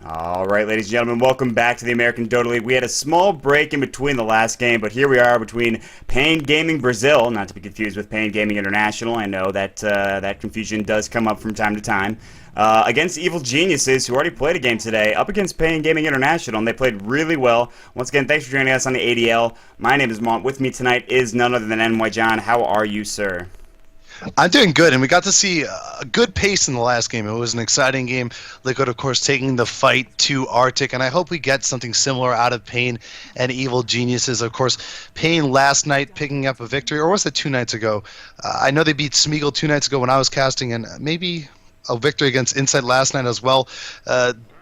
All right, ladies and gentlemen, welcome back to the American Dota League. We had a small break in between the last game, but here we are between Pain Gaming Brazil, not to be confused with Pain Gaming International. I know that that confusion does come up from time to time. Against Evil Geniuses, who already played a game today, up against Pain Gaming International, and they played really well. Once again, thanks for joining us on the ADL. My name is Mont. With me tonight is none other than NY John. How are you, sir? I'm doing good, and we got to see a good pace in the last game. It was an exciting game. Liquid, of course, taking the fight to Arctic, and I hope we get something similar out of Pain and Evil Geniuses. Of course, Pain last night picking up a victory, or was it 2 nights ago? I know they beat Smeagol 2 nights ago when I was casting, and maybe a victory against Insight last night as well.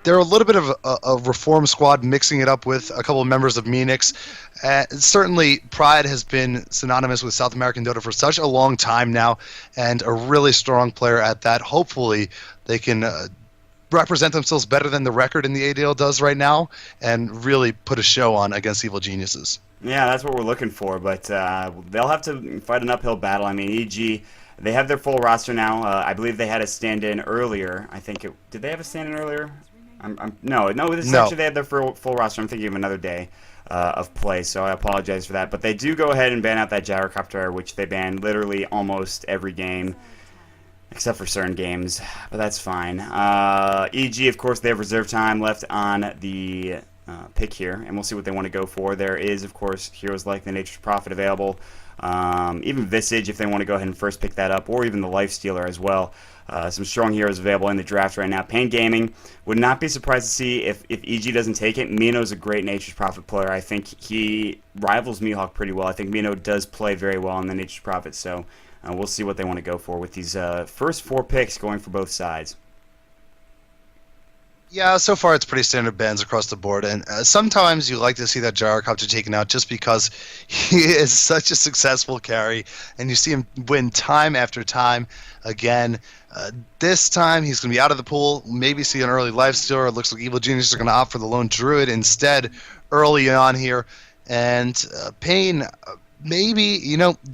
They're a little bit of a reform squad, mixing it up with a couple of members of Menix. Certainly, Pride has been synonymous with South American Dota for such a long time now, and a really strong player at that. Hopefully, they can represent themselves better than the record in the ADL does right now, and really put a show on against Evil Geniuses. Yeah, that's what we're looking for, but they'll have to fight an uphill battle. I mean, EG, they have their full roster now. I believe they had a stand-in earlier. Did they have a stand-in earlier? No, this is No. actually they had their full roster. I'm thinking of another day of play, so I apologize for that. But they do go ahead and ban out that gyrocopter, which they ban literally almost every game, except for certain games. But that's fine. EG, of course, they have reserve time left on the pick here, and we'll see what they want to go for. There is, of course, heroes like the Nature's Prophet available. Even Visage, if they want to go ahead and first pick that up, or even the Lifestealer as well. Some strong heroes available in the draft right now. Pain Gaming, would not be surprised to see if EG doesn't take it. Mino's a great Nature's Prophet player. I think he rivals Mihawk pretty well. I think Mino does play very well in the Nature's Prophet, so we'll see what they want to go for with these first 4 picks going for both sides. Yeah, so far it's pretty standard bans across the board, and sometimes you like to see that gyrocopter taken out just because he is such a successful carry, and you see him win time after time. Again, this time he's going to be out of the pool, maybe see an early lifestealer. It looks like Evil Geniuses are going to opt for the lone druid instead early on here, and Pain... Maybe,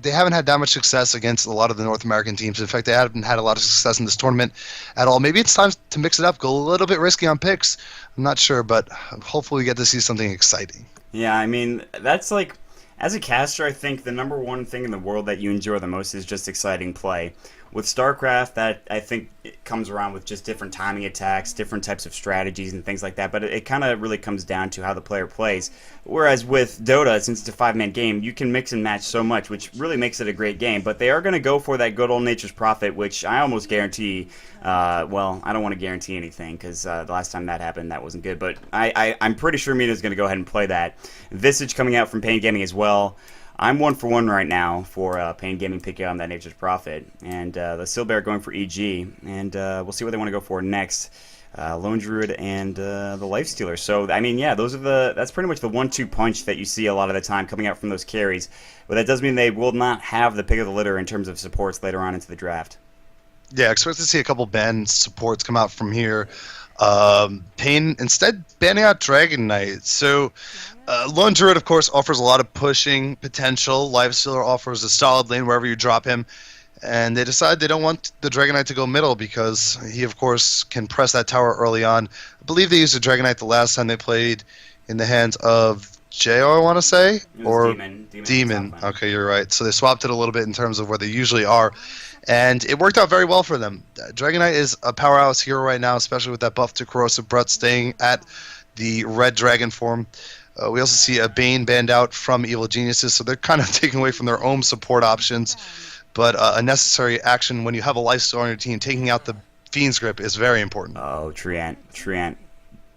they haven't had that much success against a lot of the North American teams. In fact, they haven't had a lot of success in this tournament at all. Maybe it's time to mix it up, go a little bit risky on picks. I'm not sure, but hopefully we get to see something exciting. Yeah, I mean, that's like, as a caster, I think the number one thing in the world that you enjoy the most is just exciting play. With StarCraft, that I think it comes around with just different timing attacks, different types of strategies and things like that, but it kind of really comes down to how the player plays. Whereas with Dota, since it's a 5-man game, you can mix and match so much, which really makes it a great game, but they are going to go for that good old Nature's Prophet, which I almost guarantee, well, I don't want to guarantee anything, because the last time that happened, that wasn't good, but I'm pretty sure Mina's going to go ahead and play that. Visage coming out from Pain Gaming as well. I'm 1 for 1 right now for Pain Gaming picking on that Nature's Prophet, and the Silbear going for EG, and we'll see what they want to go for next. Lone Druid and the Lifestealer. So I mean, yeah, that's pretty much the 1-2 punch that you see a lot of the time coming out from those carries. But that does mean they will not have the pick of the litter in terms of supports later on into the draft. Yeah, expect to see a couple ban supports come out from here. Pain instead banning out Dragon Knight. So Lone Druid, of course, offers a lot of pushing potential. Lifestealer offers a solid lane wherever you drop him. And they decide they don't want the Dragon Knight to go middle because he, of course, can press that tower early on. I believe they used the Dragon Knight the last time they played in the hands of JO, I want to say? Or Demon. Okay, you're right. So they swapped it a little bit in terms of where they usually are. And it worked out very well for them. Dragon Knight is a powerhouse hero right now, especially with that buff to Corrosive Breath staying at the Red Dragon form. We also see a Bane banned out from Evil Geniuses, so they're kind of taking away from their own support options. But a necessary action when you have a Lifestealer on your team, taking out the Fiend's Grip is very important. Oh, Treant.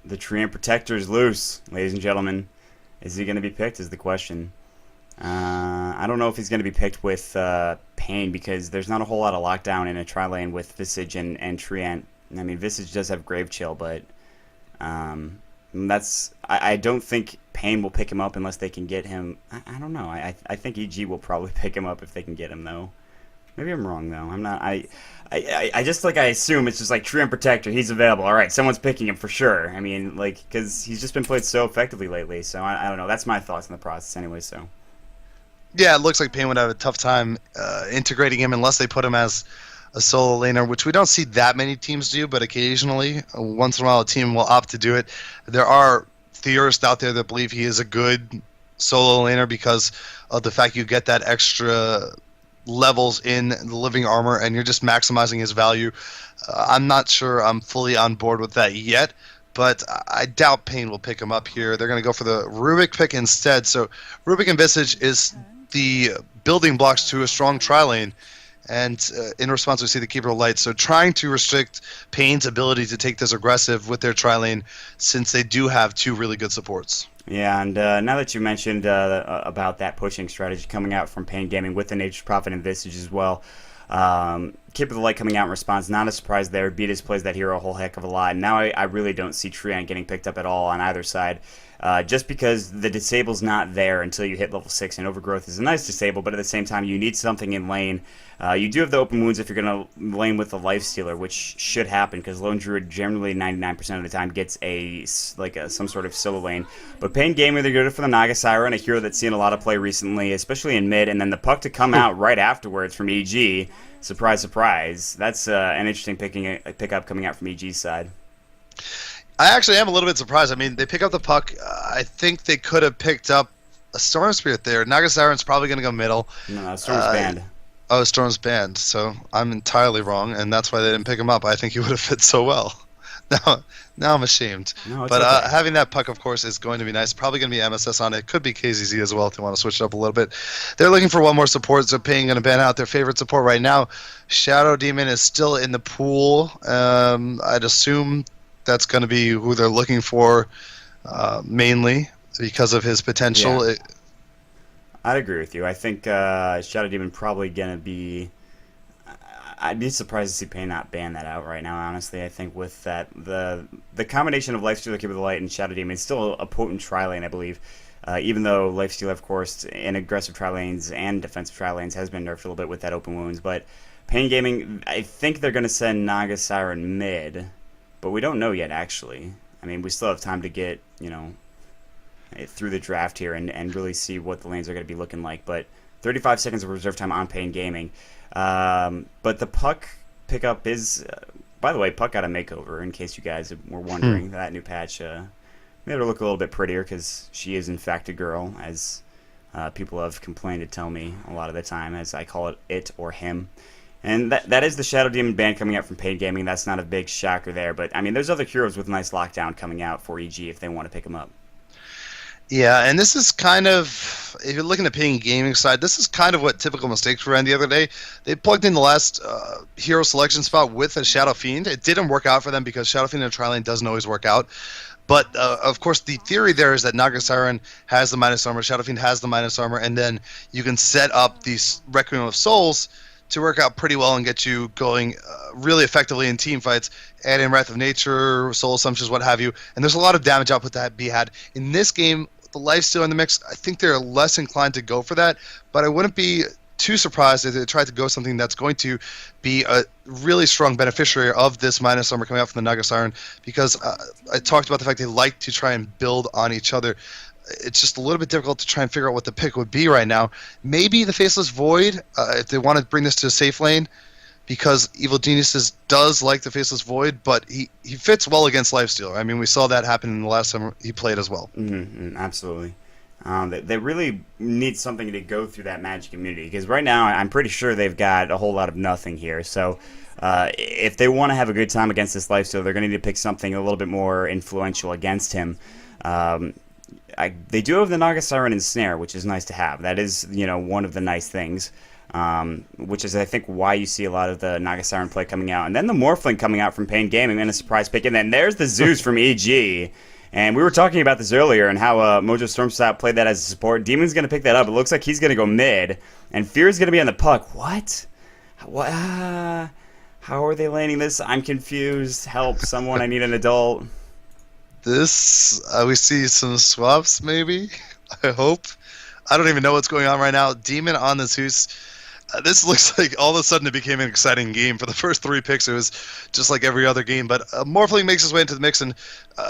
The Treant Protector is loose, ladies and gentlemen. Is he going to be picked is the question. I don't know if he's going to be picked with Pain because there's not a whole lot of lockdown in a tri-lane with Visage and Treant. I mean, Visage does have Grave Chill, but I don't think Pain will pick him up unless they can get him. I don't know. I think EG will probably pick him up if they can get him, though. Maybe I'm wrong, though. I'm not. I assume it's just like True and Protector. He's available. All right, someone's picking him for sure. I mean, like, because he's just been played so effectively lately. So I don't know. That's my thoughts on the process, anyway. So. Yeah, it looks like Pain would have a tough time integrating him unless they put him as a solo laner, which we don't see that many teams do, but occasionally, once in a while, a team will opt to do it. There are theorists out there that believe he is a good solo laner because of the fact you get that extra levels in the living armor and you're just maximizing his value. I'm not sure I'm fully on board with that yet, but I doubt Pain will pick him up here. They're going to go for the Rubik pick instead. So Rubik and Visage is the building blocks to a strong tri-lane. And in response, we see the Keeper of Light. So trying to restrict Pain's ability to take this aggressive with their tri-lane, since they do have two really good supports. Yeah, and now that you mentioned about that pushing strategy coming out from Pain Gaming with the Nature's Prophet and Visage as well, Keeper of the Light coming out in response, not a surprise there. Beatus plays that hero a whole heck of a lot. And now I really don't see Treant getting picked up at all on either side. Just because the disable's not there until you hit level 6, and Overgrowth is a nice disable, but at the same time you need something in lane. You do have the open wounds if you're going to lane with the Lifestealer, which should happen because Lone Druid generally 99% of the time gets some sort of solo lane. But Pain Gamer, they're good for the Naga Siren, a hero that's seen a lot of play recently, especially in mid, and then the Puck to come out right afterwards from EG. Surprise, surprise. That's an interesting pickup coming out from EG's side. I actually am a little bit surprised. I mean, they pick up the Puck. I think they could have picked up a Storm Spirit there. Naga Siren's probably going to go middle. No, Storm's banned. Oh, Storm's banned, so I'm entirely wrong, and that's why they didn't pick him up. I think he would have fit so well. Now I'm ashamed. No, but okay. Having that Puck, of course, is going to be nice. Probably going to be MSS on it. Could be KZZ as well if they want to switch it up a little bit. They're looking for one more support, so Pain going to ban out their favorite support right now. Shadow Demon is still in the pool. I'd assume that's going to be who they're looking for mainly because of his potential. Yeah. I'd agree with you. I think Shadow Demon probably going to be... I'd be surprised to see Pain not ban that out right now, honestly. I think with that, the combination of Lifestealer, Keeper of the Light, and Shadow Demon is still a potent tri-lane, I believe. Even though Lifestealer, of course, in aggressive tri-lanes and defensive tri-lanes has been nerfed a little bit with that open wounds. But Pain Gaming, I think they're going to send Naga Siren mid, but we don't know yet, actually. I mean, we still have time to get, through the draft here and really see what the lanes are going to be looking like. But 35 seconds of reserve time on Pain Gaming. But the Puck pickup is, by the way, Puck got a makeover, in case you guys were wondering. That new patch made her look a little bit prettier, because she is, in fact, a girl, as people have complained to tell me a lot of the time, as I call it or him. And that is the Shadow Demon ban coming out from Pain Gaming. That's not a big shocker there. But, I mean, there's other heroes with nice lockdown coming out for EG if they want to pick them up. Yeah, and this is kind of, if you're looking at the Pain Gaming side, this is kind of what Typical Mistakes ran the other day. They plugged in the last hero selection spot with a Shadow Fiend. It didn't work out for them because Shadow Fiend in a tri-lane doesn't always work out. But, of course, the theory there is that Naga Siren has the minus armor, Shadow Fiend has the minus armor, and then you can set up these Requiem of Souls to work out pretty well and get you going really effectively in team fights, add in Wrath of Nature, Soul Assumptions, what have you. And there's a lot of damage output that be had. In this game, the Lifesteal in the mix, I think they're less inclined to go for that, but I wouldn't be too surprised if they tried to go something that's going to be a really strong beneficiary of this minus armor coming out from the Naga Siren, because I talked about the fact they like to try and build on each other. It's just a little bit difficult to try and figure out what the pick would be right now. Maybe the Faceless Void, if they want to bring this to a safe lane, because Evil Geniuses does like the Faceless Void, but he fits well against Lifestealer. I mean, we saw that happen in the last time he played as well. Mm-hmm, absolutely. They really need something to go through that Magic community, because right now I'm pretty sure they've got a whole lot of nothing here. So if they want to have a good time against this Lifestealer, they're going to need to pick something a little bit more influential against him. They do have the Naga Siren and Snare, which is nice to have. That is, one of the nice things. Which is, I think, why you see a lot of the Naga Siren play coming out. And then the Morphling coming out from Pain Gaming, and a surprise pick. And then there's the Zeus from EG. And we were talking about this earlier, and how Mojo Stormstout played that as a support. Demon's going to pick that up. It looks like he's going to go mid. And Fear's going to be on the Puck. What? How are they landing this? I'm confused. Help, someone. I need an adult. This, we see some swaps, maybe? I hope. I don't even know what's going on right now. Demon on the Zeus. This looks like all of a sudden it became an exciting game. For the first 3 picks, it was just like every other game. But Morphling makes his way into the mix, and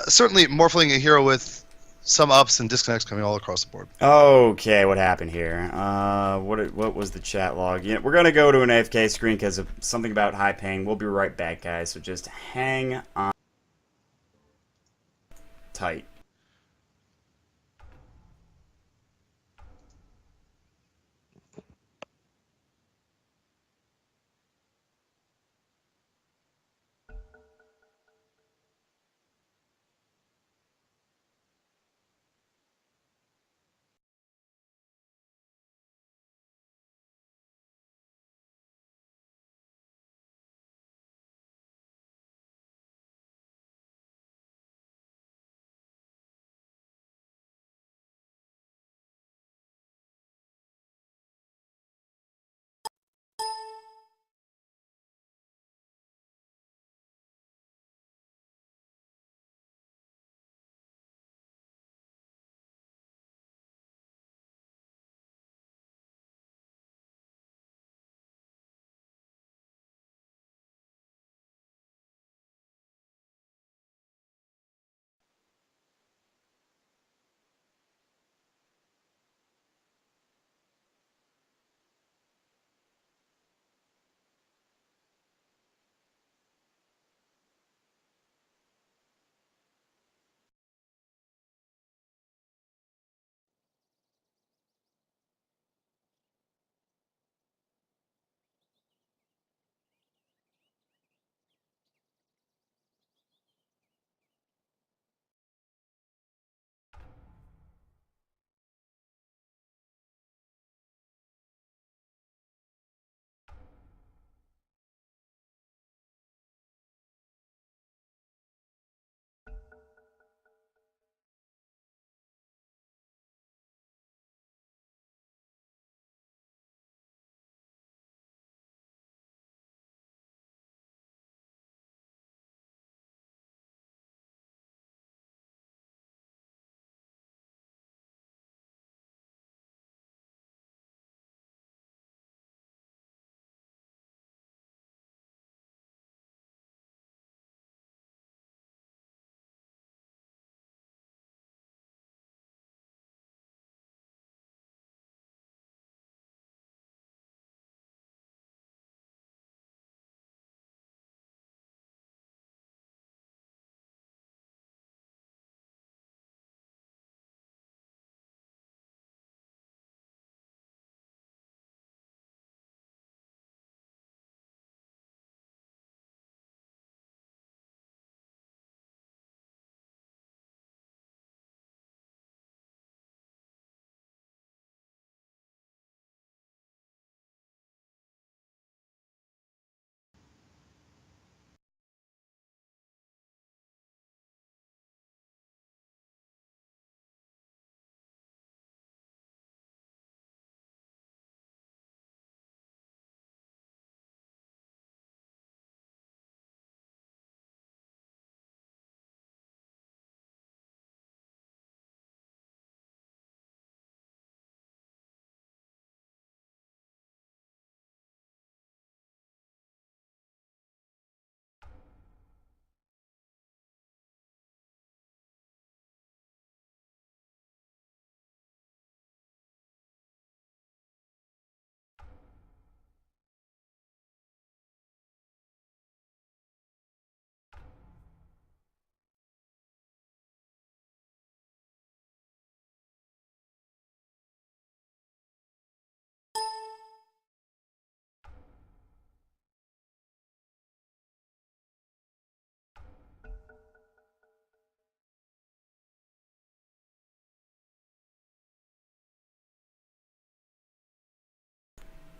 certainly Morphling, a hero with some ups and disconnects coming all across the board. Okay, what happened here? What was the chat log? Yeah, we're gonna go to an AFK screen because of something about high ping. We'll be right back, guys. So just hang on tight.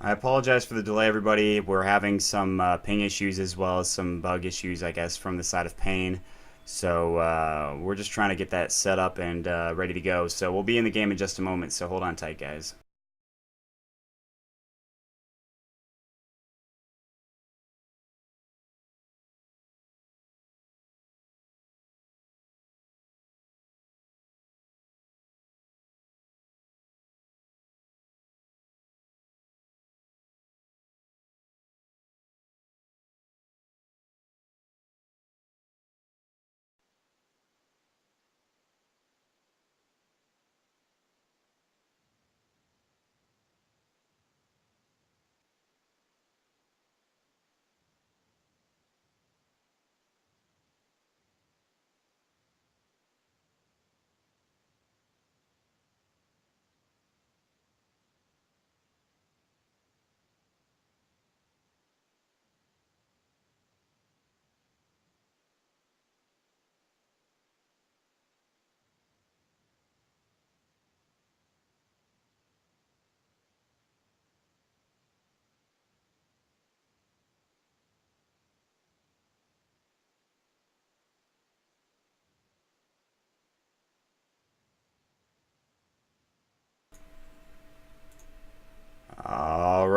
I apologize for the delay, everybody. We're having some ping issues as well as some bug issues, I guess, from the side of Pain. So we're just trying to get that set up and ready to go. So we'll be in the game in just a moment. So hold on tight, guys.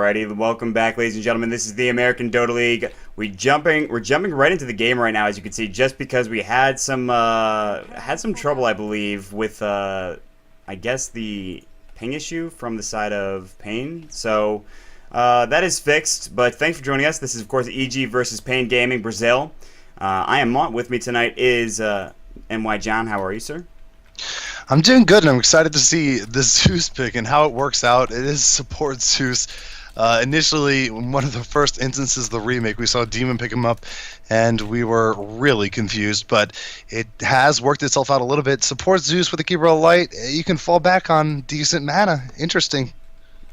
Alrighty, welcome back, ladies and gentlemen. This is the American Dota League. We're jumping right into the game right now, as you can see, just because we had some trouble, I believe, with I guess the ping issue from the side of Pain. So that is fixed. But thanks for joining us. This is of course EG versus Pain Gaming Brazil. I am Mont. With me tonight is NY John. How are you, sir? I'm doing good, and I'm excited to see the Zeus pick and how it works out. It is support Zeus. Initially, in one of the first instances of the remake, we saw Demon pick him up, and we were really confused, but it has worked itself out a little bit. Support Zeus with a Keeper of Light, you can fall back on decent mana. Interesting.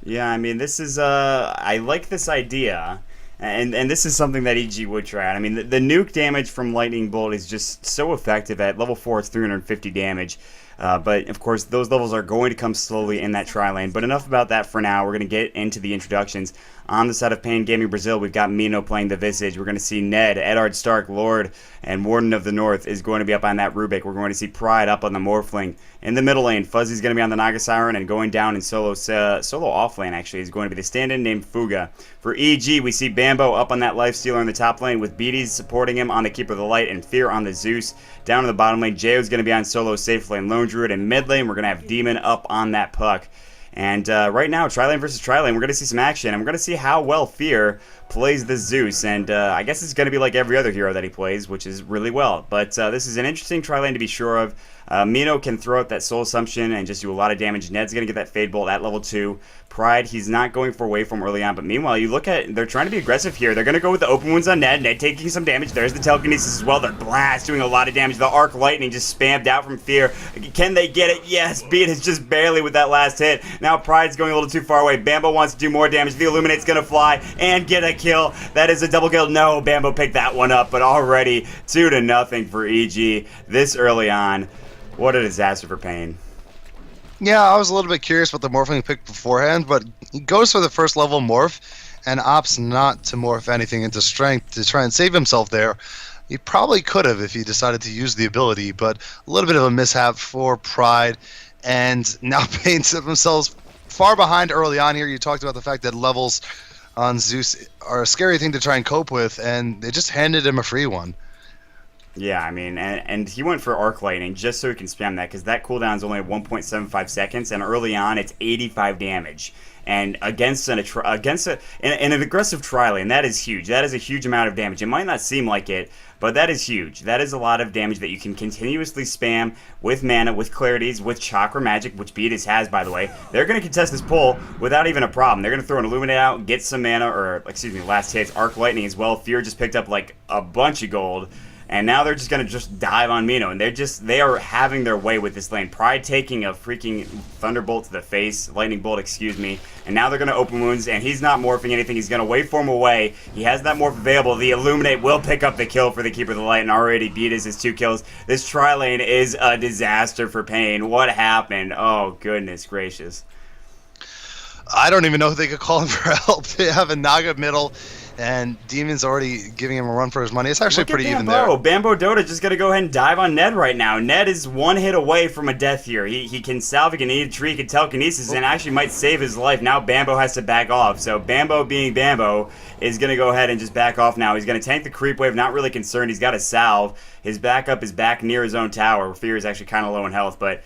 Yeah, I mean, this is, I like this idea, and this is something that EG would try out. I mean, the nuke damage from Lightning Bolt is just so effective. At level 4, it's 350 damage. But, of course, those levels are going to come slowly in that tri-lane. But enough about that for now. We're going to get into the introductions. On the side of Pain Gaming Brazil, we've got Mino playing the Visage. We're going to see Ned, Eddard Stark, Lord, and Warden of the North is going to be up on that Rubik. We're going to see Pride up on the Morphling. In the middle lane, Fuzzy's going to be on the Naga Siren, and going down in solo off lane, actually, is going to be the stand-in named Fuga. For EG, we see Bambo up on that Lifestealer in the top lane, with BDs supporting him on the Keeper of the Light, and Fear on the Zeus. Down in the bottom lane, Jayo's going to be on solo safe lane, Lone Druid, and mid lane, we're going to have Demon up on that Puck. And right now, tri-lane versus tri-lane, we're going to see some action, and we're going to see how well Fear plays the Zeus. And I guess it's going to be like every other hero that he plays, which is really well. But this is an interesting tri-lane to be sure of. Mino can throw out that Soul Assumption and just do a lot of damage. Ned's going to get that Fade Bolt at level 2. Pride, he's not going for Waveform early on, but meanwhile, you look at, they're trying to be aggressive here. They're going to go with the open wounds on Ned. Ned taking some damage. There's the Telekinesis as well. They're blast doing a lot of damage. The Arc Lightning just spammed out from Fear. Can they get it? Yes, beat is just barely with that last hit. Now Pride's going a little too far away. Bambo wants to do more damage. The Illuminate's going to fly and get a kill. That is a double kill. No, Bambo picked that one up, but already 2-0 for EG this early on. What a disaster for Pain. Yeah, I was a little bit curious about the morphing pick beforehand, but he goes for the first level morph and opts not to morph anything into strength to try and save himself there. He probably could have if he decided to use the ability, but a little bit of a mishap for Pride, and now Pain set themselves far behind early on here. You talked about the fact that levels on Zeus are a scary thing to try and cope with, and they just handed him a free one. Yeah, I mean, and he went for Arc Lightning just so he can spam that, because that cooldown is only 1.75 seconds, and early on it's 85 damage. And against an aggressive tri-lane, that is huge. That is a huge amount of damage. It might not seem like it, but that is huge. That is a lot of damage that you can continuously spam with mana, with clarities, with Chakra Magic, which Beatus has, by the way. They're going to contest this pull without even a problem. They're going to throw an Illuminate out, get some mana, or, excuse me, last hits, Arc Lightning as well. Fear just picked up, like, a bunch of gold. And now they're just going to just dive on Mino. And they are having their way with this lane. Pride taking a freaking Thunderbolt to the face. Lightning Bolt, excuse me. And now they're going to open wounds. And he's not morphing anything. He's going to waveform away. He has that morph available. The Illuminate will pick up the kill for the Keeper of the Light. And already beat his 2 kills. This tri-lane is a disaster for Pain. What happened? Oh, goodness gracious. I don't even know if they could call him for help. They have a Naga middle, and Demon's already giving him a run for his money. It's actually pretty even there. Bambo Dota just going to go ahead and dive on Ned right now. Ned is one hit away from a death here. He can salve, he can eat a tree, he can telekinesis, and actually might save his life. Now Bambo has to back off. So Bambo being Bambo is going to go ahead and just back off now. He's going to tank the creep wave, not really concerned. He's got a salve. His backup is back near his own tower. Fear is actually kind of low in health, but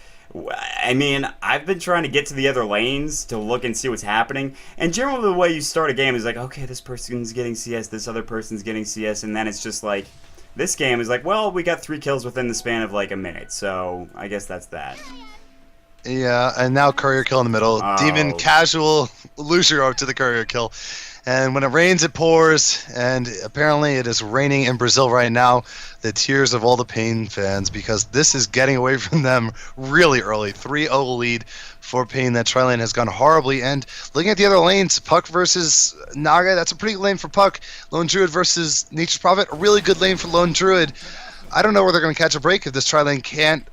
I mean, I've been trying to get to the other lanes to look and see what's happening, and generally the way you start a game is like, okay, this person's getting CS, this other person's getting CS, and then it's just like, this game is like, well, we got 3 kills within the span of like a minute, so I guess that's that. Yeah, and now courier kill in the middle. Oh. Demon casual Lucio to the courier kill. And when it rains, it pours, and apparently it is raining in Brazil right now. The tears of all the Pain fans, because this is getting away from them really early. 3-0 lead for Pain. That tri-lane has gone horribly. And looking at the other lanes, Puck versus Naga, that's a pretty good lane for Puck. Lone Druid versus Nature's Prophet, a really good lane for Lone Druid. I don't know where they're going to catch a break if this tri-lane can't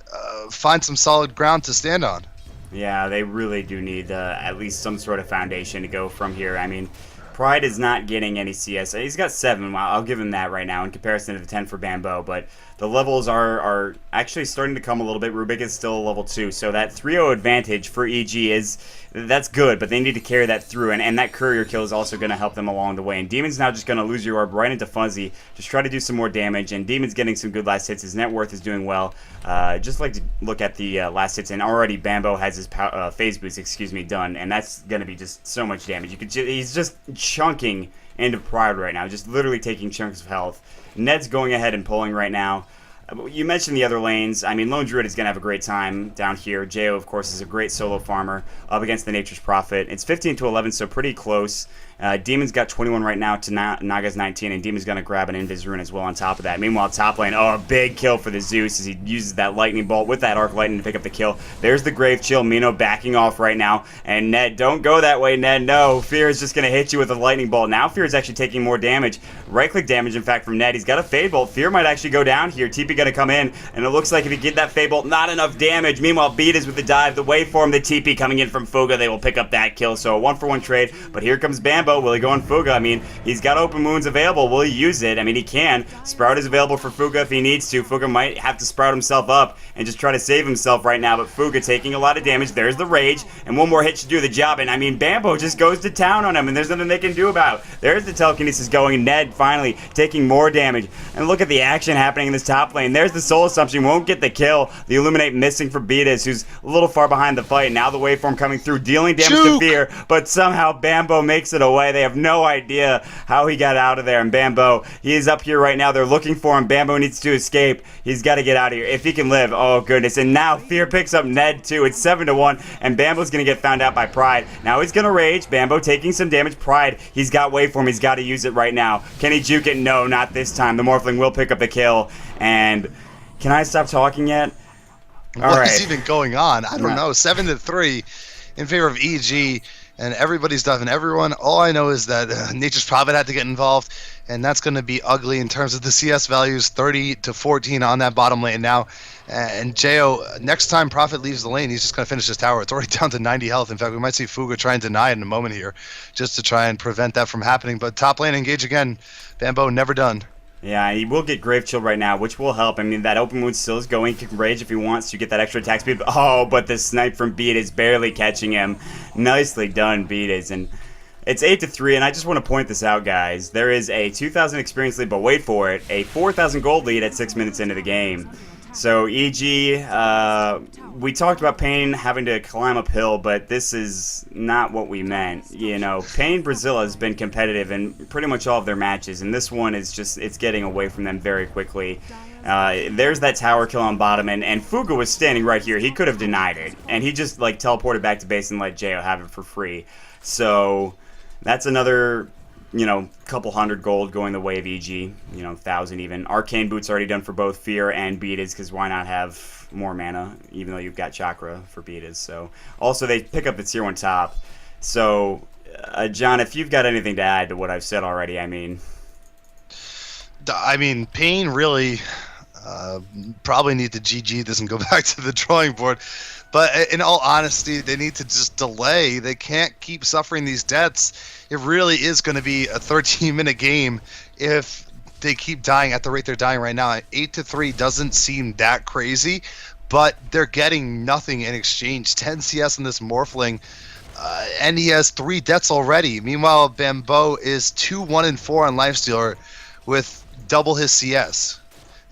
find some solid ground to stand on. Yeah, they really do need at least some sort of foundation to go from here. I mean, Pride is not getting any CS. He's got 7. Well, I'll give him that right now in comparison to the 10 for Bambo. But the levels are actually starting to come a little bit. Rubik is still a level 2. So that 3-0 advantage for EG is that's good, but they need to carry that through, and that courier kill is also going to help them along the way. And Demon's now just going to lose your orb right into Fuzzy, just try to do some more damage, and Demon's getting some good last hits. His net worth is doing well. Just like to look at the last hits, and already Bambo has his phase boost, done, and that's going to be just so much damage. He's just chunking into Pride right now, just literally taking chunks of health. Ned's going ahead and pulling right now. You mentioned the other lanes. I mean, Lone Druid is going to have a great time down here. Jo, of course, is a great solo farmer up against the Nature's Prophet. It's 15 to 11, so pretty close. Demon's got 21 right now to Naga's 19, and Demon's going to grab an Invis Rune as well on top of that. Meanwhile, top lane, a big kill for the Zeus as he uses that Lightning Bolt with that Arc Lightning to pick up the kill. There's the Grave Chill. Mino backing off right now, and Ned, don't go that way, Ned. No, Fear is just going to hit you with a Lightning Bolt. Now Fear is actually taking more damage. Right-click damage, in fact, from Ned. He's got a Fade Bolt. Fear might actually go down here. TP going to come in, and it looks like if you get that Fade Bolt, not enough damage. Meanwhile, Beat is with the dive. The waveform, the TP coming in from Fuga. They will pick up that kill, so a 1-for-1 trade. But here comes Bambo. Will he go on Fuga? I mean, he's got open wounds available. Will he use it? I mean, he can. Sprout is available for Fuga if he needs to. Fuga might have to sprout himself up and just try to save himself right now, but Fuga taking a lot of damage. There's the Rage, and one more hit should do the job. And I mean, Bambo just goes to town on him, and there's nothing they can do about it. There's the telekinesis going. Ned finally taking more damage. And look at the action happening in this top lane. There's the Soul Assumption. Won't get the kill. The Illuminate missing for Beatus, who's a little far behind the fight. Now the waveform coming through, dealing damage to Fear, but somehow Bambo makes it away. They have no idea how he got out of there. And Bambo, he is up here right now. They're looking for him. Bambo needs to escape. He's got to get out of here if he can live. Oh, goodness. And now Fear picks up Ned, too. It's 7-1, and Bambo's going to get found out by Pride. Now he's going to rage. Bambo taking some damage. Pride, he's got waveform. He's got to use it right now. Can he juke it? No, not this time. The Morphling will pick up the kill. And can I stop talking yet? What is even going on? I don't know. 7-3 in favor of EG, and everybody's diving everyone. All I know is that Nature's Prophet had to get involved, and that's going to be ugly in terms of the CS values, 30 to 14 on that bottom lane now. And Jo, next time Prophet leaves the lane, he's just going to finish his tower. It's already down to 90 health. In fact, we might see Fuga try and deny it in a moment here, just to try and prevent that from happening. But top lane engage again. Bambo never done. Yeah, he will get Grave Chill right now, which will help. I mean, that open wound still is going. He can rage if he wants to get that extra attack speed. But the snipe from Beat is barely catching him. Nicely done, Beat is. And it's 8-3, and I just want to point this out, guys. There is a 2,000 experience lead, but wait for it, a 4,000 gold lead at 6 minutes into the game. So EG, we talked about Pain having to climb uphill, but this is not what we meant. You know, Pain Brazil has been competitive in pretty much all of their matches, and this one is just, it's getting away from them very quickly. There's that tower kill on bottom, and Fuga was standing right here. He could have denied it, and he just like teleported back to base and let Jo have it for free. So that's another, you know, couple hundred gold going the way of EG, you know, 1,000 even. Arcane Boots already done for both Fear and Beatas, because why not have more mana, even though you've got Chakra for Beatas. So also they pick up the tier 1 top. So, John, if you've got anything to add to what I've said already, I mean, Pain really probably need to GG this and go back to the drawing board. But in all honesty, they need to just delay. They can't keep suffering these deaths. It really is going to be a 13-minute game if they keep dying at the rate they're dying right now. 8-3 doesn't seem that crazy, but they're getting nothing in exchange. 10 CS in this Morphling, and he has 3 deaths already. Meanwhile, Bambo is 2-1-4 on Lifestealer with double his CS.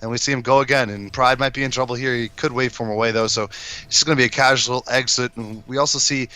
And we see him go again, and Pride might be in trouble here. He could wait for him away, though, so it's just going to be a casual exit. And we also see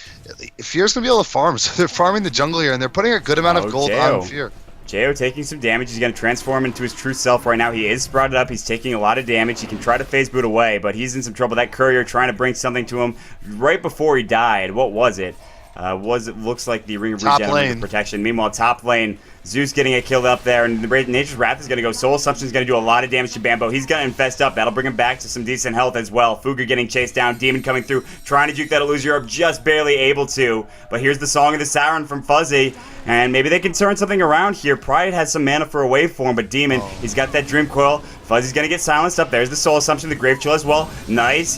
Fear's going to be able to farm, so they're farming the jungle here, and they're putting a good amount of gold on Fear. Jo taking some damage. He's going to transform into his true self right now. He is sprouted up. He's taking a lot of damage. He can try to phase boot away, but he's in some trouble. That courier trying to bring something to him right before he died. What was it? It looks like the Ring of Regeneration protection. Meanwhile, top lane, Zeus getting it killed up there, and the Nature's Wrath is going to go. Soul Assumption is going to do a lot of damage to Bambo. He's going to infest up. That'll bring him back to some decent health as well. Fuga getting chased down. Demon coming through, trying to juke that Illusion Orb, just barely able to. But here's the Song of the Siren from Fuzzy, and maybe they can turn something around here. Pride has some mana for a waveform, but Demon, he's got that Dream Coil. Fuzzy's gonna get silenced up. There's the soul assumption, the grave chill as well. Nice.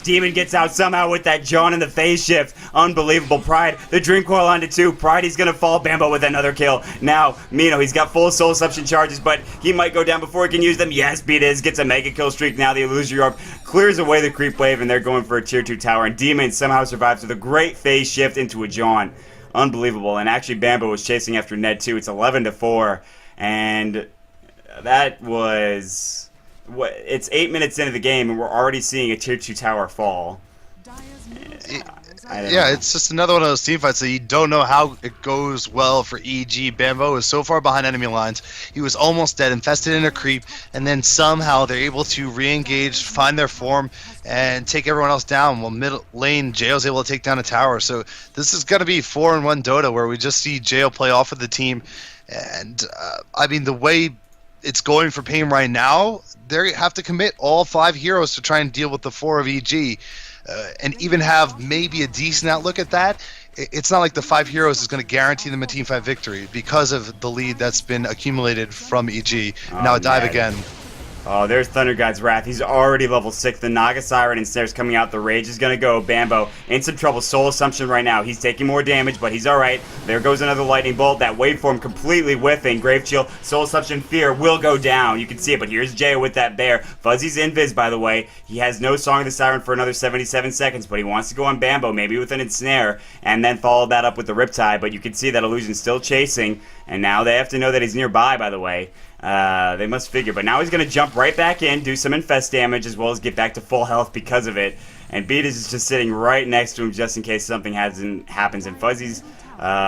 Demon gets out somehow with that John in the phase shift. Unbelievable. Pride, the Dream Coil onto 2. Pride, he's gonna fall. Bambo with another kill. Now, Mino, he's got full soul assumption charges, but he might go down before he can use them. Yes, Beatiz gets a mega kill streak. Now the Illusory Orb clears away the creep wave, and they're going for a tier 2 tower. And Demon somehow survives with a great phase shift into a John. Unbelievable. And actually, Bambo was chasing after Ned too. It's 11-4, and that was it's 8 minutes into the game, and we're already seeing a tier 2 tower fall. Yeah, it's just another one of those team fights that you don't know how it goes well for EG. Bambo is so far behind enemy lines. He was almost dead, infested in a creep, and then somehow they're able to re-engage, find their form, and take everyone else down. While mid lane, Jail's able to take down a tower. So this is going to be 4-1 Dota, where we just see Jail play off of the team. And, I mean, the way it's going for Pain right now, they have to commit all 5 heroes to try and deal with the 4 of EG. And even have maybe a decent outlook at that. It's not like the 5 heroes is going to guarantee them a team fight victory because of the lead that's been accumulated from EG. Now a dive again. Oh, there's Thunder God's Wrath. He's already level 6. The Naga Siren and Snare's coming out. The Rage is going to go. Bambo in some trouble. Soul Assumption right now. He's taking more damage, but he's alright. There goes another Lightning Bolt. That waveform completely whiffing. Grave Chill, Soul Assumption, Fear will go down. You can see it, but here's Jay with that bear. Fuzzy's invis, by the way. He has no Song of the Siren for another 77 seconds, but he wants to go on Bambo, maybe with an Ensnare, and then follow that up with the Riptide, but you can see that Illusion's still chasing, and now they have to know that he's nearby, by the way. They must figure, but now he's going to jump right back in, do some infest damage, as well as get back to full health because of it. And Beatiz is just sitting right next to him just in case something happens. And Fuzzy's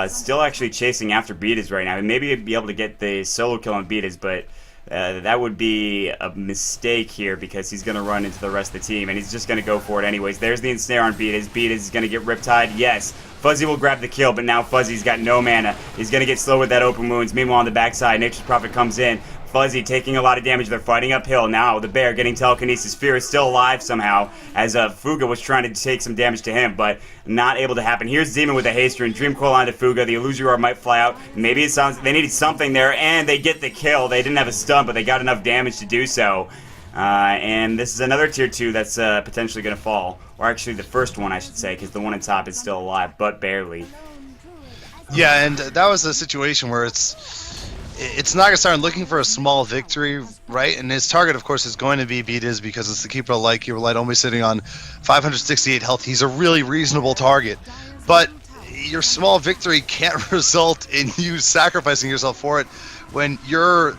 still actually chasing after Beatiz right now. And maybe he'd be able to get the solo kill on Beatiz, but that would be a mistake here because he's going to run into the rest of the team, and he's just going to go for it anyways. There's the Ensnare on Beatiz. Beatiz is going to get Riptide. Yes. Fuzzy will grab the kill, but now Fuzzy's got no mana. He's going to get slow with that open wounds. Meanwhile, on the backside, Nature's Prophet comes in. Fuzzy taking a lot of damage. They're fighting uphill. Now the bear getting telekinesis. Fear is still alive somehow, as Fuga was trying to take some damage to him, but not able to happen. Here's Demon with a haste rune. Dream Coil onto Fuga. The Illusory Orb might fly out. Maybe it sounds they needed something there, and they get the kill. They didn't have a stun, but they got enough damage to do so. And this is another tier 2 that's potentially going to fall. Or actually the first one, I should say, because the one on top is still alive, but barely. Yeah, and that was a situation where it's Naga Siren looking for a small victory, right? And his target, of course, is going to be Beatiz because it's the Keeper of Light. Keeper of Light only sitting on 568 health. He's a really reasonable target. But your small victory can't result in you sacrificing yourself for it when you're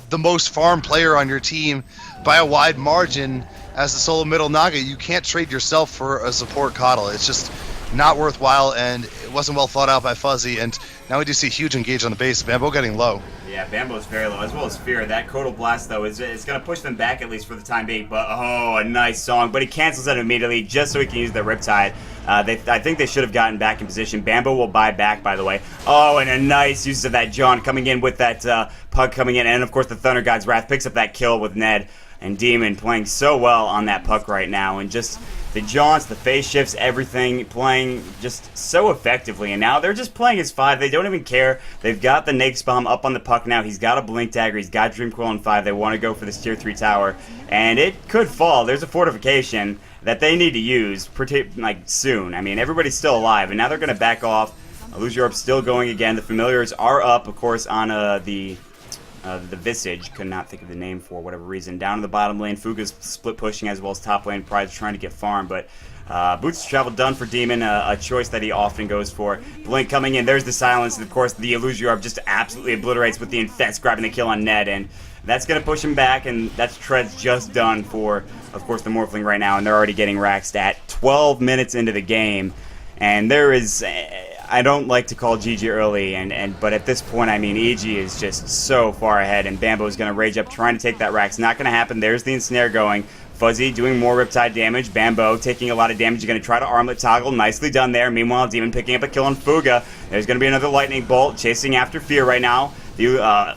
the most farm player on your team by a wide margin as the solo middle Naga. You can't trade yourself for a support Coddle. It's just not worthwhile, and it wasn't well thought out by Fuzzy, and now we do see huge engage on the base. Bambo getting low. Yeah, Bambo's very low, as well as Fear. That Codal Blast, though, is going to push them back, at least for the time being, but oh, a nice song, but he cancels it immediately just so he can use the Riptide. I think they should have gotten back in position. Bambo will buy back, by the way. Oh, and a nice use of that John coming in with that Pug coming in, and of course the Thunder God's Wrath picks up that kill with Ned. And Demon playing so well on that puck right now, and just the jaunts, the phase shifts, everything playing just so effectively. And now they're just playing as 5. They don't even care. They've got the Nakes Bomb up on the puck now. He's got a Blink Dagger. He's got Dream Coil in 5. They want to go for this tier 3 tower, and it could fall. There's a fortification that they need to use soon. I mean, everybody's still alive, and now they're going to back off. Illusory Orb still going again. The Familiars are up, of course, on the Visage, could not think of the name for whatever reason. Down in the bottom lane, Fuga's split pushing as well as top lane. Pride's trying to get farm, but Boots of Travel done for Demon, a choice that he often goes for. Blink coming in, there's the silence, and of course the Illusory Orb just absolutely obliterates with the Infest, grabbing the kill on Ned, and that's going to push him back, and that's Tread's just done for, of course, the Morphling right now, and they're already getting raxed at 12 minutes into the game, and there is... I don't like to call GG early, but at this point, I mean, EG is just so far ahead, and Bambo's going to rage up trying to take that Rax. Not going to happen. There's the Ensnare going. Fuzzy doing more Riptide damage. Bambo taking a lot of damage. He's going to try to Armlet Toggle. Nicely done there. Meanwhile, Demon picking up a kill on Fuga. There's going to be another Lightning Bolt chasing after Fear right now. The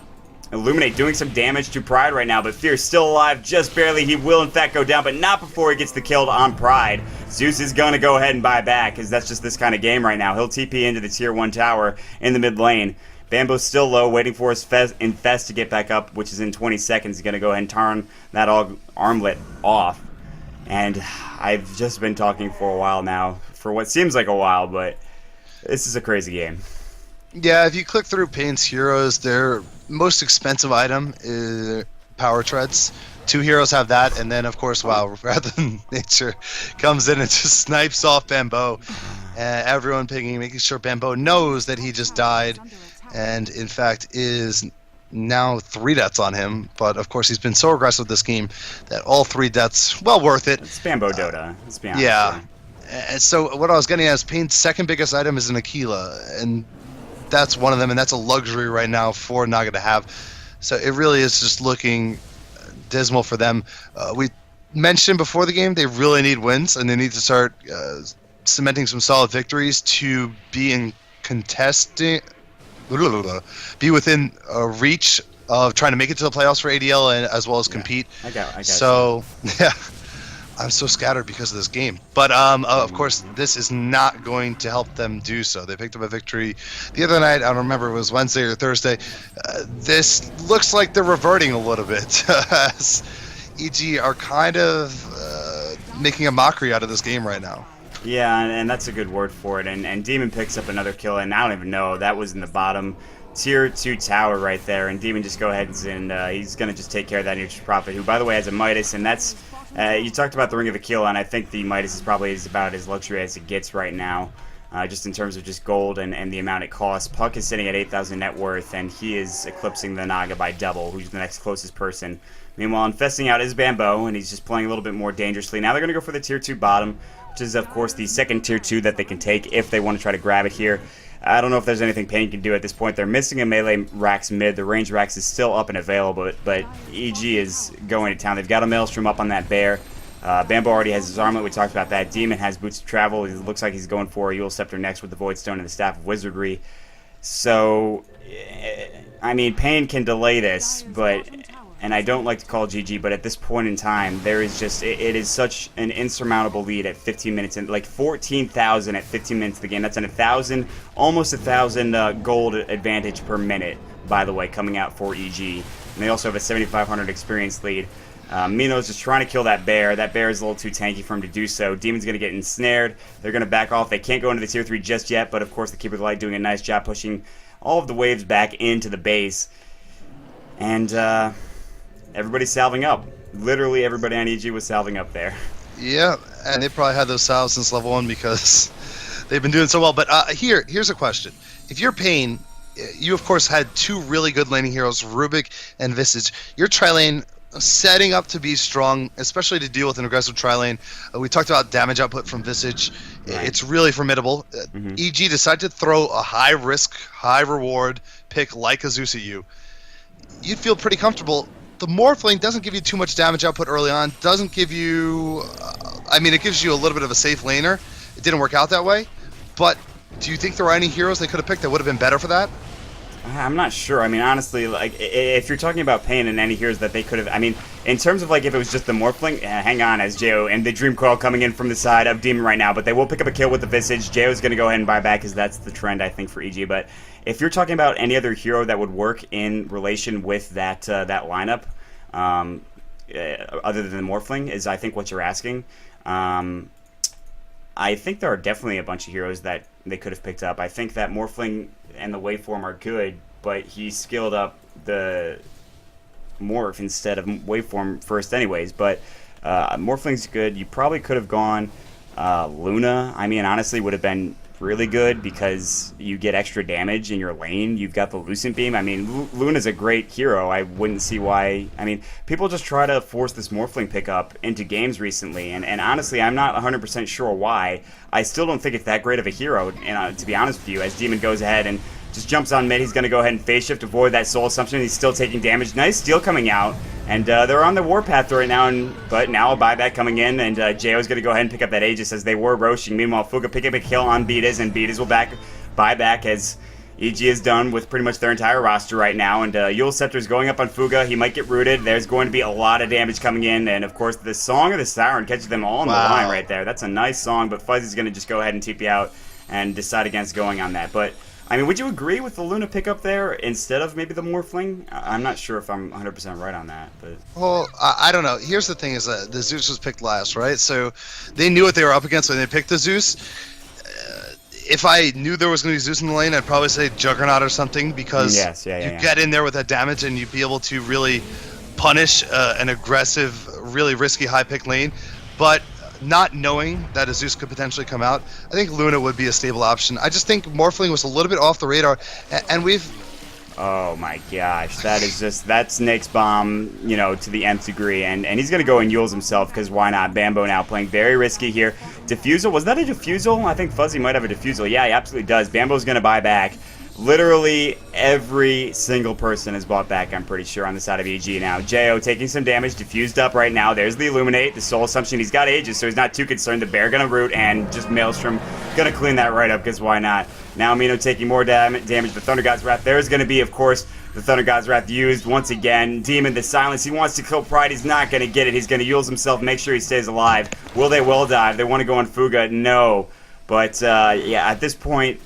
Illuminate doing some damage to Pride right now, but Fear's still alive, just barely. He will, in fact, go down, but not before he gets the kill on Pride. Zeus is going to go ahead and buy back, because that's just this kind of game right now. He'll TP into the tier 1 tower in the mid lane. Bambo's still low, waiting for his Infest to get back up, which is in 20 seconds. He's going to go ahead and turn that armlet off. And I've just been talking for a while now, for what seems like a while, but this is a crazy game. Yeah, if you click through Pain's heroes, their most expensive item is Power Treads. 2 heroes have that, and then, of course, wow, Rather Than Nature comes in and just snipes off Bambo. Everyone picking, making sure Bambo knows that he just died, and, in fact, is now 3 deaths on him. But, of course, he's been so aggressive this game that all 3 deaths, well worth it. It's Bambo Dota, let's be honest. Yeah. And so what I was getting at is Pain's second biggest item is an Aquila, and that's one of them, and that's a luxury right now for Naga to have. So it really is just looking dismal for them. We mentioned before the game they really need wins, and they need to start cementing some solid victories to be in contesting, be within reach of trying to make it to the playoffs for ADL and as well as compete. I got so yeah. I'm so scattered because of this game. But, of course, this is not going to help them do so. They picked up a victory the other night. I don't remember if it was Wednesday or Thursday. This looks like they're reverting a little bit. As EG are kind of making a mockery out of this game right now. Yeah, and that's a good word for it. And Demon picks up another kill, and I don't even know. That was in the bottom tier 2 tower right there. And Demon just go ahead and he's going to just take care of that Neutral Prophet, who, by the way, has a Midas, and that's... you talked about the Ring of Aquila, and I think the Midas is probably about as luxury as it gets right now, just in terms of just gold and the amount it costs. Puck is sitting at 8,000 net worth, and he is eclipsing the Naga by double, who's the next closest person. Meanwhile, infesting out is Bambo, and he's just playing a little bit more dangerously. Now they're going to go for the tier 2 bottom, which is, of course, the second tier 2 that they can take if they want to try to grab it here. I don't know if there's anything Pain can do at this point. They're missing a melee Rax mid. The range Rax is still up and available, but EG is going to town. They've got a Maelstrom up on that bear. Bambo already has his armlet. We talked about that. Demon has Boots of Travel. It looks like he's going for a Eul Scepter next with the Void Stone and the Staff of Wizardry. So, I mean, Pain can delay this, but... And I don't like to call GG, but at this point in time, there is just, it is such an insurmountable lead at 15 minutes, and like 14,000 at 15 minutes of the game. That's an 1,000, almost 1,000 gold advantage per minute, by the way, coming out for EG. And they also have a 7,500 experience lead. Mino's just trying to kill that bear. That bear is a little too tanky for him to do so. Demon's going to get ensnared. They're going to back off. They can't go into the tier 3 just yet, but of course the Keeper of the Light doing a nice job pushing all of the waves back into the base. And, everybody's salving up. Literally everybody on EG was salving up there. Yeah, and they probably had those salves since level 1 because they've been doing so well. But here's a question. If you're Pain, you of course had 2 really good laning heroes, Rubik and Visage. Your tri-lane setting up to be strong, especially to deal with an aggressive tri-lane. We talked about damage output from Visage. Right. It's really formidable. EG decided to throw a high-risk, high-reward pick like a Zeus at you. You'd feel pretty comfortable. The Morphling doesn't give you too much damage output early on, doesn't give you... I mean, it gives you a little bit of a safe laner. It didn't work out that way. But do you think there were any heroes they could have picked that would have been better for that? I'm not sure. I mean, honestly, like, if you're talking about Pain and any heroes that they could have... I mean, in terms of, like, if it was just the Morphling, hang on, as Jo and the Dream Coil coming in from the side of Demon right now, but they will pick up a kill with the Visage. Jo's going to go ahead and buy back, because that's the trend, I think, for EG. But if you're talking about any other hero that would work in relation with that that lineup, other than the Morphling, is I think what you're asking. I think there are definitely a bunch of heroes that they could have picked up. I think that Morphling and the Waveform are good, but he skilled up the Morph instead of Waveform first anyways. But Morphling's good. You probably could have gone Luna. I mean, honestly, would have been really good because you get extra damage in your lane. You've got the Lucent Beam. I mean, Luna's a great hero. I wouldn't see why. I mean, people just try to force this Morphling pickup into games recently, and honestly, I'm not 100% sure why. I still don't think it's that great of a hero, and to be honest with you, as Demon goes ahead and just jumps on mid, he's going to go ahead and phase shift, avoid that Soul Assumption. He's still taking damage. Nice steal coming out, and they're on the warpath right now, but now a buyback coming in, and Jo is going to go ahead and pick up that Aegis as they were roaching. Meanwhile, Fuga picking up a kill on Beatas, and Beatas will buy back as EG is done with pretty much their entire roster right now, and Eul Scepter is going up on Fuga. He might get rooted. There's going to be a lot of damage coming in, and of course, the Song of the Siren catches them all on the line right there. That's a nice song, but Fuzzy's going to just go ahead and TP out and decide against going on that. But I mean, would you agree with the Luna pickup there instead of maybe the Morphling? I'm not sure if I'm 100% right on that, but Well, I don't know. Here's the thing: is that the Zeus was picked last, right? So they knew what they were up against when they picked the Zeus. If I knew there was going to be Zeus in the lane, I'd probably say Juggernaut or something because yes, yeah, yeah, you yeah. get in there with that damage and you'd be able to really punish an aggressive, really risky high pick lane. But not knowing that a Zeus could potentially come out, I think Luna would be a stable option. I just think Morphling was a little bit off the radar, and we've. Oh my gosh, that's Nick's bomb, to the nth degree, and he's gonna go and Yules himself because why not? Bambo now playing very risky here. Diffusal, was that a diffusal? I think Fuzzy might have a diffusal. Yeah, he absolutely does. Bambo's gonna buy back. Literally every single person is bought back, I'm pretty sure, on the side of EG now. Jo taking some damage, diffused up right now. There's the Illuminate, the Soul Assumption. He's got Aegis, so he's not too concerned. The Bear gonna root, and just Maelstrom gonna clean that right up, because why not? Now Amino taking more damage. The Thunder God's Wrath. There's gonna be, of course, the Thunder God's Wrath used once again. Demon, the Silence. He wants to kill Pride. He's not gonna get it. He's gonna Yules himself, make sure he stays alive. Will they will dive? They want to go on Fuga? No. But, yeah, at this point,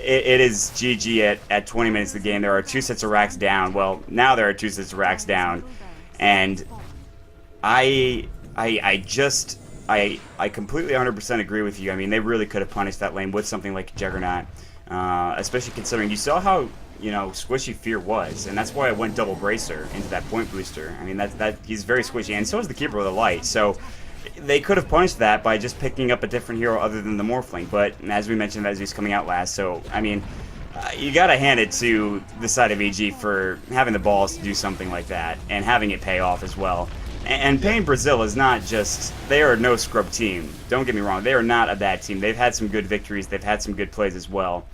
it is GG at 20 minutes of the game. There are 2 sets of racks down. Well, now there are 2 sets of racks down. And I completely 100% agree with you. I mean, they really could have punished that lane with something like Juggernaut. Especially considering you saw how, squishy Fear was. And that's why I went double Bracer into that point booster. I mean, that he's very squishy. And so is the Keeper of the Light. So they could have punished that by just picking up a different hero other than the Morphling, but as we mentioned, that he's coming out last, so, I mean, you gotta hand it to the side of EG for having the balls to do something like that, and having it pay off as well. And Pain Brazil is not just, they are no scrub team, don't get me wrong, they are not a bad team. They've had some good victories, they've had some good plays as well,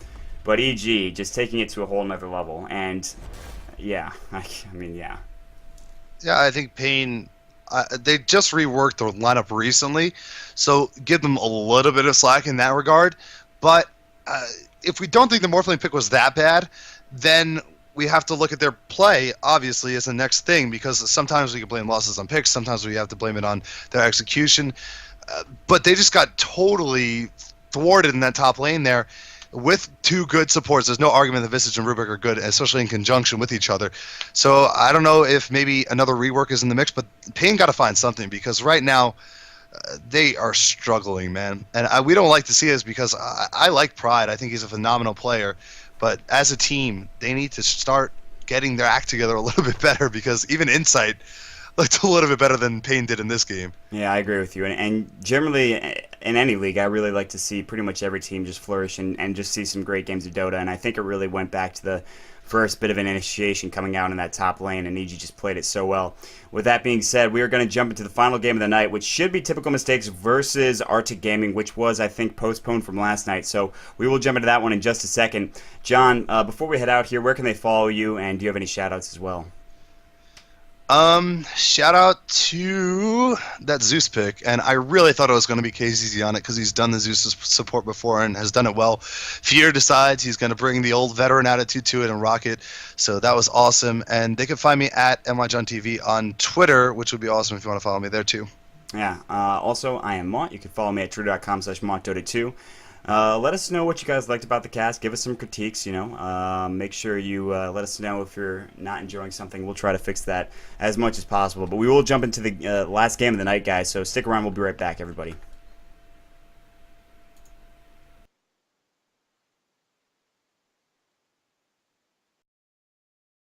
but EG just taking it to a whole nother level, and yeah, I mean, yeah. Yeah, I think Pain. They just reworked their lineup recently, so give them a little bit of slack in that regard. But if we don't think the Morphling pick was that bad, then we have to look at their play, obviously, as the next thing, because sometimes we can blame losses on picks, sometimes we have to blame it on their execution. But they just got totally thwarted in that top lane there. With 2 good supports, there's no argument that Visage and Rubik are good, especially in conjunction with each other. So I don't know if maybe another rework is in the mix, but Pain got to find something because right now they are struggling, man. And we don't like to see this because I like Pride. I think he's a phenomenal player. But as a team, they need to start getting their act together a little bit better because even Insight looked a little bit better than Pain did in this game. Yeah, I agree with you. And generally, in any league, I really like to see pretty much every team just flourish and just see some great games of Dota. And I think it really went back to the first bit of an initiation coming out in that top lane, and EG just played it so well. With that being said, we are going to jump into the final game of the night, which should be Typical Mistakes versus Arctic Gaming, which was, I think, postponed from last night. So we will jump into that one in just a second. John, before we head out here, where can they follow you, and do you have any shout-outs as well? Shout out to that Zeus pick, and I really thought it was going to be KZZ on it because he's done the Zeus support before and has done it well. Fear decides he's going to bring the old veteran attitude to it and rock it, so that was awesome. And they can find me at MYJohnTV on Twitter, which would be awesome if you want to follow me there too. Yeah, also, I am Mont. You can follow me at twitter.com/MontDota2. Let us know what you guys liked about the cast. Give us some critiques, Make sure you let us know if you're not enjoying something. We'll try to fix that as much as possible. But we will jump into the last game of the night, guys. So stick around. We'll be right back, everybody.